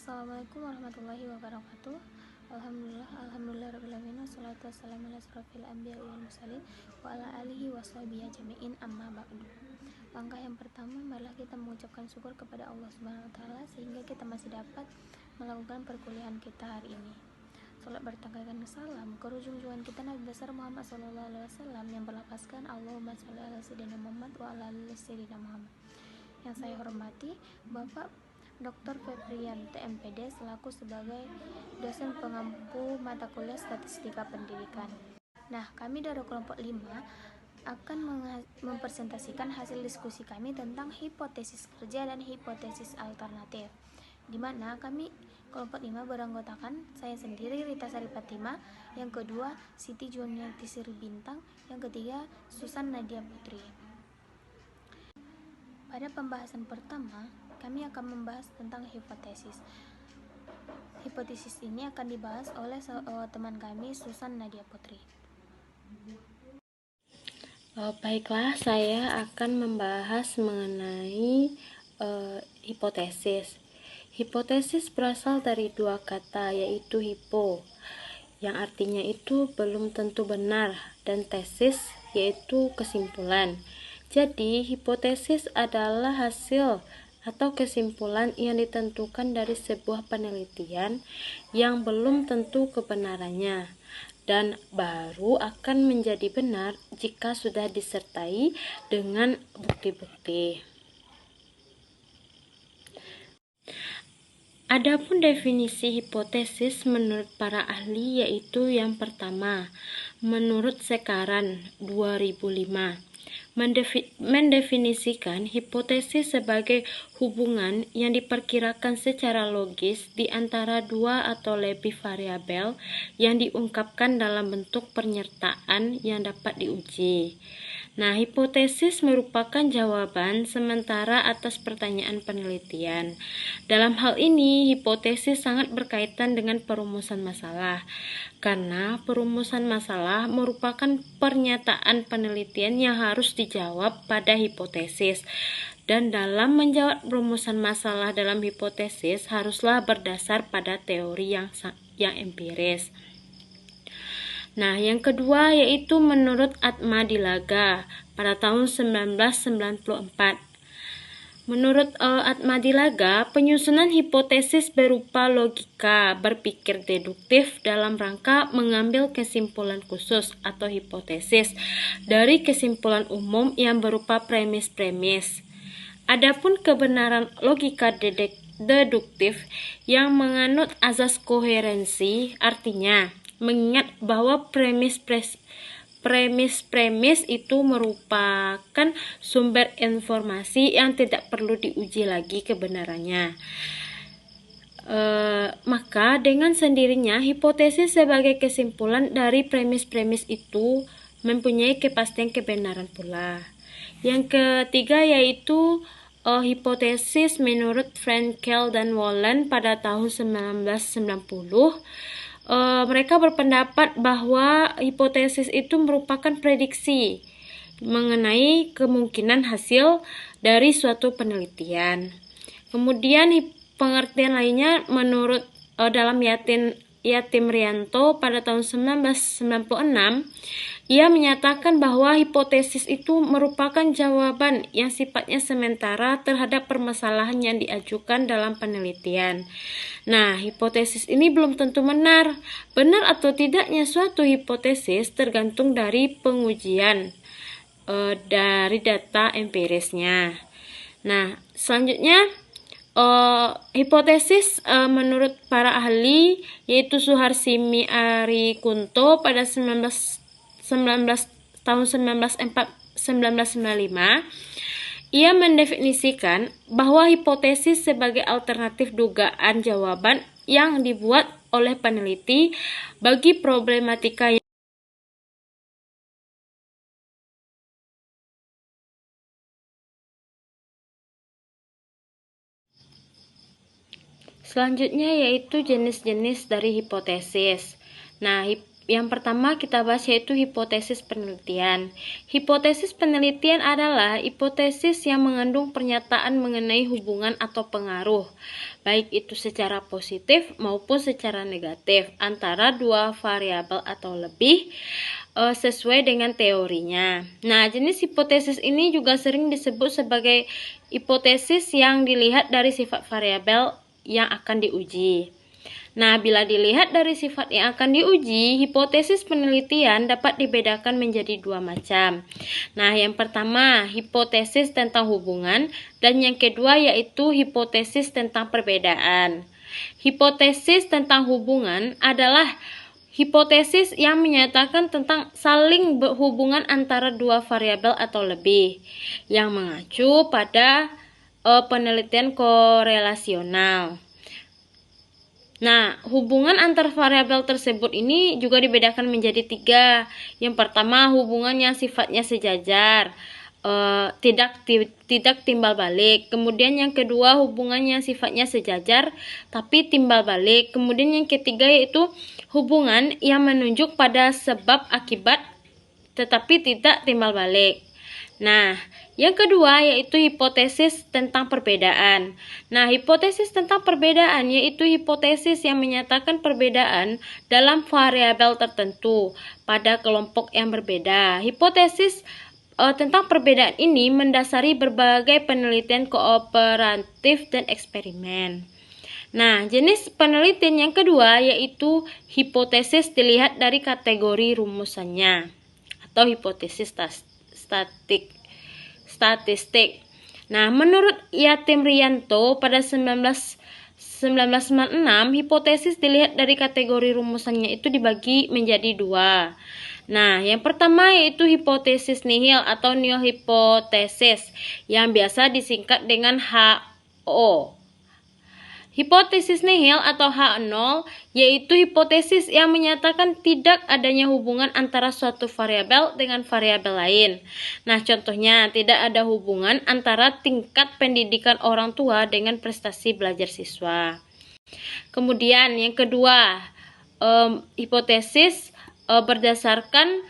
Assalamualaikum warahmatullahi wabarakatuh. Alhamdulillahirabbil alamin, wassalatu wassalamu ala asrofil anbiya'i wal mursalin wa ala alihi washabihi ajma'in, amma ba'du. Langkah yang pertama, marilah kita mengucapkan syukur kepada Allah Subhanahu wa taala sehingga kita masih dapat melakukan perkuliahan kita hari ini. Salat bertanggalkan salam ke junjungan kita Nabi besar Muhammad sallallahu alaihi wasallam yang berlafazkan Allahumma shalli ala sayyidina Muhammad wa ala ali sayyidina Muhammad. Yang saya hormati Bapak Dr. Febrianti MPD selaku sebagai dosen pengampu mata kuliah Statistika Pendidikan. Nah, kami dari kelompok 5 akan mempresentasikan hasil diskusi kami tentang hipotesis kerja dan hipotesis alternatif, di mana kami kelompok 5 beranggotakan saya sendiri Rita Sari Fatima, yang kedua Siti Juniati Sri Bintang, yang ketiga Susan Nadia Putri. Pada pembahasan pertama, kami akan membahas tentang hipotesis. Hipotesis ini akan dibahas oleh teman kami Susan Nadia Putri. Baiklah, saya akan membahas mengenai hipotesis. Hipotesis berasal dari dua kata, yaitu hipo, yang artinya itu belum tentu benar, dan tesis, yaitu kesimpulan. Jadi, hipotesis adalah hasil atau kesimpulan yang ditentukan dari sebuah penelitian yang belum tentu kebenarannya, dan baru akan menjadi benar jika sudah disertai dengan bukti-bukti. Adapun definisi hipotesis menurut para ahli yaitu yang pertama, menurut Sekaran 2005, mendefinisikan hipotesis sebagai hubungan yang diperkirakan secara logis di antara dua atau lebih variabel yang diungkapkan dalam bentuk pernyataan yang dapat diuji. Nah, hipotesis merupakan jawaban sementara atas pertanyaan penelitian. Dalam hal ini, hipotesis sangat berkaitan dengan perumusan masalah, karena perumusan masalah merupakan pernyataan penelitian yang harus dijawab pada hipotesis. Dan dalam menjawab perumusan masalah dalam hipotesis haruslah berdasar pada teori yang empiris. Nah, yang kedua yaitu menurut Atmadilaga pada tahun 1994. Menurut Atmadilaga, penyusunan hipotesis berupa logika berpikir deduktif dalam rangka mengambil kesimpulan khusus atau hipotesis dari kesimpulan umum yang berupa premis-premis. Adapun kebenaran logika deduktif yang menganut azas koherensi, artinya mengingat bahwa premis-premis itu merupakan sumber informasi yang tidak perlu diuji lagi kebenarannya. Maka dengan sendirinya hipotesis sebagai kesimpulan dari premis-premis itu mempunyai kepastian kebenaran pula. Yang ketiga yaitu hipotesis menurut Frenkel dan Wollen pada tahun 1990. Mereka berpendapat bahwa hipotesis itu merupakan prediksi mengenai kemungkinan hasil dari suatu penelitian. Kemudian pengertian lainnya menurut dalam Yatim Rianto pada tahun 1996, ia menyatakan bahwa hipotesis itu merupakan jawaban yang sifatnya sementara terhadap permasalahan yang diajukan dalam penelitian. Nah, hipotesis ini belum tentu benar. Benar atau tidaknya suatu hipotesis tergantung dari pengujian dari data empirisnya. Nah, selanjutnya hipotesis menurut para ahli yaitu Suharsimi Arikunto pada tahun 1995, ia mendefinisikan bahwa hipotesis sebagai alternatif dugaan jawaban yang dibuat oleh peneliti bagi problematika yang selanjutnya yaitu jenis-jenis dari hipotesis. Nah, Yang pertama kita bahas yaitu hipotesis penelitian. Hipotesis penelitian adalah hipotesis yang mengandung pernyataan mengenai hubungan atau pengaruh, baik itu secara positif maupun secara negatif, antara dua variabel atau lebih sesuai dengan teorinya. Nah, jenis hipotesis ini juga sering disebut sebagai hipotesis yang dilihat dari sifat variabel yang akan diuji. Nah, bila dilihat dari sifat yang akan diuji, hipotesis penelitian dapat dibedakan menjadi dua macam. Nah, yang pertama, hipotesis tentang hubungan, dan yang kedua yaitu hipotesis tentang perbedaan. Hipotesis tentang hubungan adalah hipotesis yang menyatakan tentang saling berhubungan antara dua variabel atau lebih, yang mengacu pada penelitian korelasional. Nah, hubungan antar variabel tersebut ini juga dibedakan menjadi tiga. Yang pertama, hubungan yang sifatnya sejajar, tidak timbal balik. Kemudian yang kedua, hubungan yang sifatnya sejajar tapi timbal balik. Kemudian yang ketiga yaitu hubungan yang menunjuk pada sebab akibat tetapi tidak timbal balik. Nah, yang kedua yaitu hipotesis tentang perbedaan. Nah, hipotesis tentang perbedaan yaitu hipotesis yang menyatakan perbedaan dalam variabel tertentu pada kelompok yang berbeda. Hipotesis tentang perbedaan ini mendasari berbagai penelitian kooperatif dan eksperimen. Nah, jenis penelitian yang kedua yaitu hipotesis dilihat dari kategori rumusannya atau hipotesis statistik. Nah, menurut Yatim Rianto pada 1996, hipotesis dilihat dari kategori rumusannya itu dibagi menjadi dua. Nah, yang pertama yaitu hipotesis nihil atau nihil hipotesis yang biasa disingkat dengan HO. Hipotesis nihil atau H0 yaitu hipotesis yang menyatakan tidak adanya hubungan antara suatu variabel dengan variabel lain. Nah, contohnya tidak ada hubungan antara tingkat pendidikan orang tua dengan prestasi belajar siswa. Kemudian yang kedua, hipotesis berdasarkan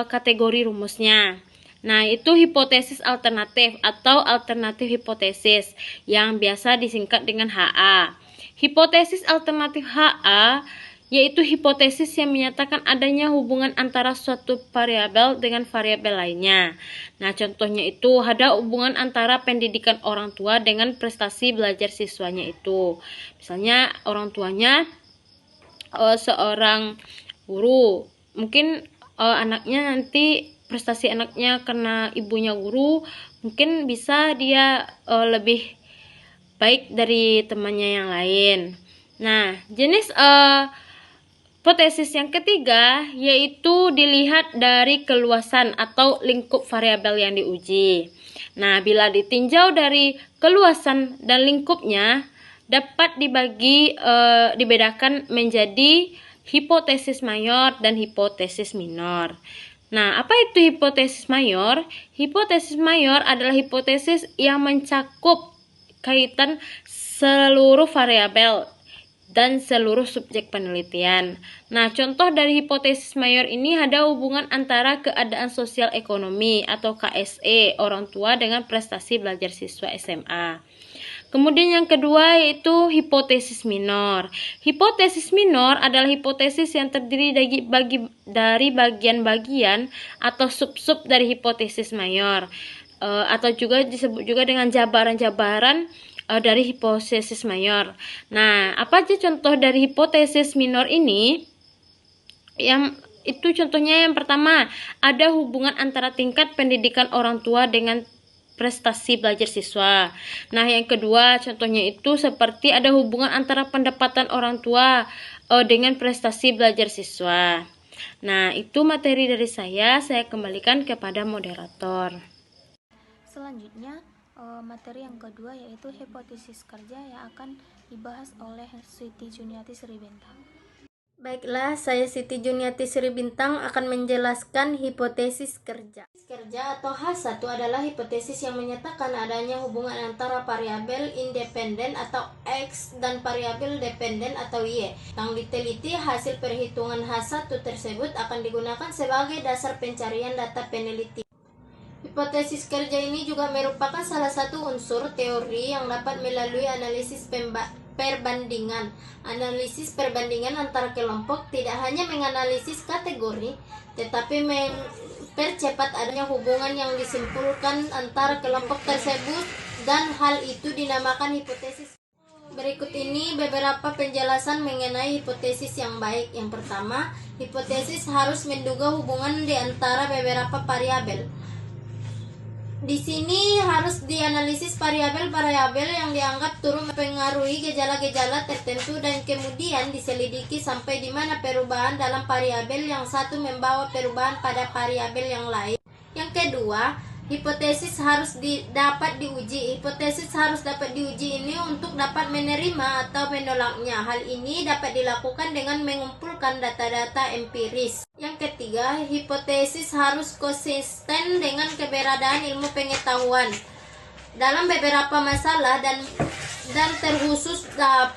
kategori rumusnya. Nah, itu hipotesis alternatif atau alternatif hipotesis yang biasa disingkat dengan HA. Hipotesis alternatif HA yaitu hipotesis yang menyatakan adanya hubungan antara suatu variabel dengan variabel lainnya. Nah, contohnya itu ada hubungan antara pendidikan orang tua dengan prestasi belajar siswanya itu. Misalnya orang tuanya seorang guru, mungkin anaknya nanti prestasi anaknya karena ibunya guru, mungkin bisa dia lebih baik dari temannya yang lain. Nah, jenis hipotesis yang ketiga yaitu dilihat dari keluasan atau lingkup variabel yang diuji. Nah, bila ditinjau dari keluasan dan lingkupnya dapat dibedakan menjadi hipotesis mayor dan hipotesis minor. Nah, apa itu hipotesis mayor? Hipotesis mayor adalah hipotesis yang mencakup kaitan seluruh variabel dan seluruh subjek penelitian. Nah, contoh dari hipotesis mayor ini ada hubungan antara keadaan sosial ekonomi atau KSE orang tua dengan prestasi belajar siswa SMA. Kemudian yang kedua yaitu hipotesis minor. Hipotesis minor adalah hipotesis yang terdiri dari bagian-bagian atau sub-sub dari hipotesis mayor, atau juga disebut juga dengan jabaran-jabaran dari hipotesis mayor. Nah, apa aja contoh dari hipotesis minor ini? Yang itu contohnya yang pertama, ada hubungan antara tingkat pendidikan orang tua dengan prestasi belajar siswa. Nah, yang kedua contohnya itu seperti ada hubungan antara pendapatan orang tua dengan prestasi belajar siswa. Nah, itu materi dari saya kembalikan kepada moderator. Selanjutnya, materi yang kedua yaitu hipotesis kerja yang akan dibahas oleh Siti Juniati Sribintang. Baiklah, saya Siti Juniati Sri Bintang akan menjelaskan hipotesis kerja. Kerja atau H1 adalah hipotesis yang menyatakan adanya hubungan antara variabel independen atau X dan variabel dependen atau Y. Yang diteliti hasil perhitungan H1 tersebut akan digunakan sebagai dasar pencarian data peneliti. Hipotesis kerja ini juga merupakan salah satu unsur teori yang dapat melalui analisis perbandingan. Analisis perbandingan antara kelompok tidak hanya menganalisis kategori, tetapi mempercepat adanya hubungan yang disimpulkan antara kelompok tersebut, dan hal itu dinamakan hipotesis. Berikut ini beberapa penjelasan mengenai hipotesis yang baik. Yang pertama, hipotesis harus menduga hubungan di antara beberapa variabel. Di sini harus dianalisis variabel-variabel yang dianggap turut mempengaruhi gejala-gejala tertentu dan kemudian diselidiki sampai di mana perubahan dalam variabel yang satu membawa perubahan pada variabel yang lain. Yang kedua, hipotesis harus dapat diuji. Hipotesis harus dapat diuji ini untuk dapat menerima atau menolaknya. Hal ini dapat dilakukan dengan mengumpulkan data-data empiris. Yang ketiga, hipotesis harus konsisten dengan keberadaan ilmu pengetahuan. Dalam beberapa masalah dan terkhusus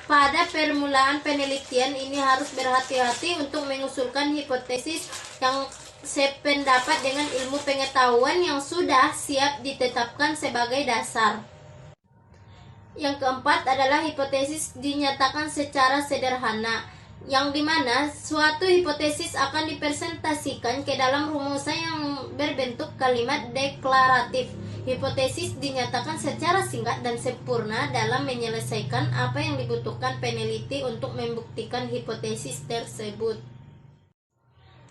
pada permulaan penelitian ini harus berhati-hati untuk mengusulkan hipotesis yang sependapat dengan ilmu pengetahuan yang sudah siap ditetapkan sebagai dasar. Yang keempat adalah hipotesis dinyatakan secara sederhana, yang dimana suatu hipotesis akan dipresentasikan ke dalam rumusan yang berbentuk kalimat deklaratif. Hipotesis dinyatakan secara singkat dan sempurna dalam menyelesaikan apa yang dibutuhkan peneliti untuk membuktikan hipotesis tersebut.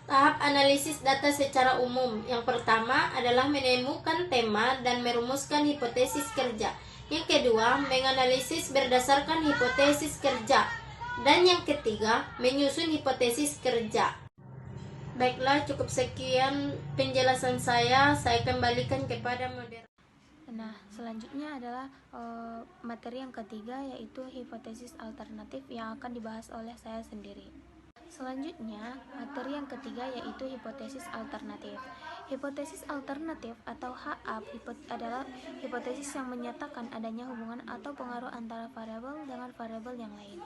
Tahap analisis data secara umum. Yang pertama adalah menemukan tema dan merumuskan hipotesis kerja. Yang kedua, menganalisis berdasarkan hipotesis kerja. Dan yang ketiga, menyusun hipotesis kerja. Baiklah, cukup sekian penjelasan saya. Saya kembalikan kepada moderator. Nah, selanjutnya adalah materi yang ketiga, yaitu hipotesis alternatif yang akan dibahas oleh saya sendiri. Selanjutnya, materi yang ketiga yaitu hipotesis alternatif. Hipotesis alternatif atau HA adalah hipotesis yang menyatakan adanya hubungan atau pengaruh antara variabel dengan variabel yang lain.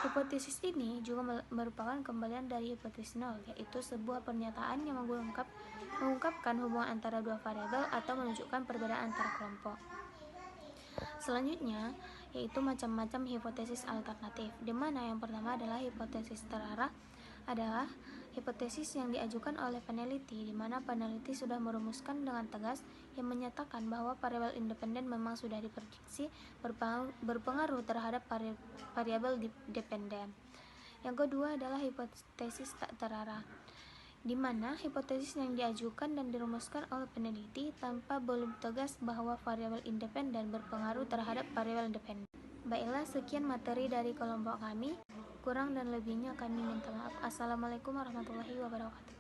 Hipotesis ini juga merupakan kembalian dari hipotesis nol, yaitu sebuah pernyataan yang mengungkapkan hubungan antara dua variabel atau menunjukkan perbedaan antara kelompok. Selanjutnya, yaitu macam-macam hipotesis alternatif, di mana yang pertama adalah hipotesis terarah, adalah hipotesis yang diajukan oleh peneliti, di mana peneliti sudah merumuskan dengan tegas yang menyatakan bahwa variabel independen memang sudah diprediksi berpengaruh terhadap variabel dependen. Yang kedua adalah hipotesis tak terarah, di mana hipotesis yang diajukan dan dirumuskan oleh peneliti tanpa belum tegas bahwa variabel independen berpengaruh terhadap variabel dependen. Baiklah, sekian materi dari kelompok kami. Kurang dan lebihnya kami minta maaf. Assalamualaikum warahmatullahi wabarakatuh.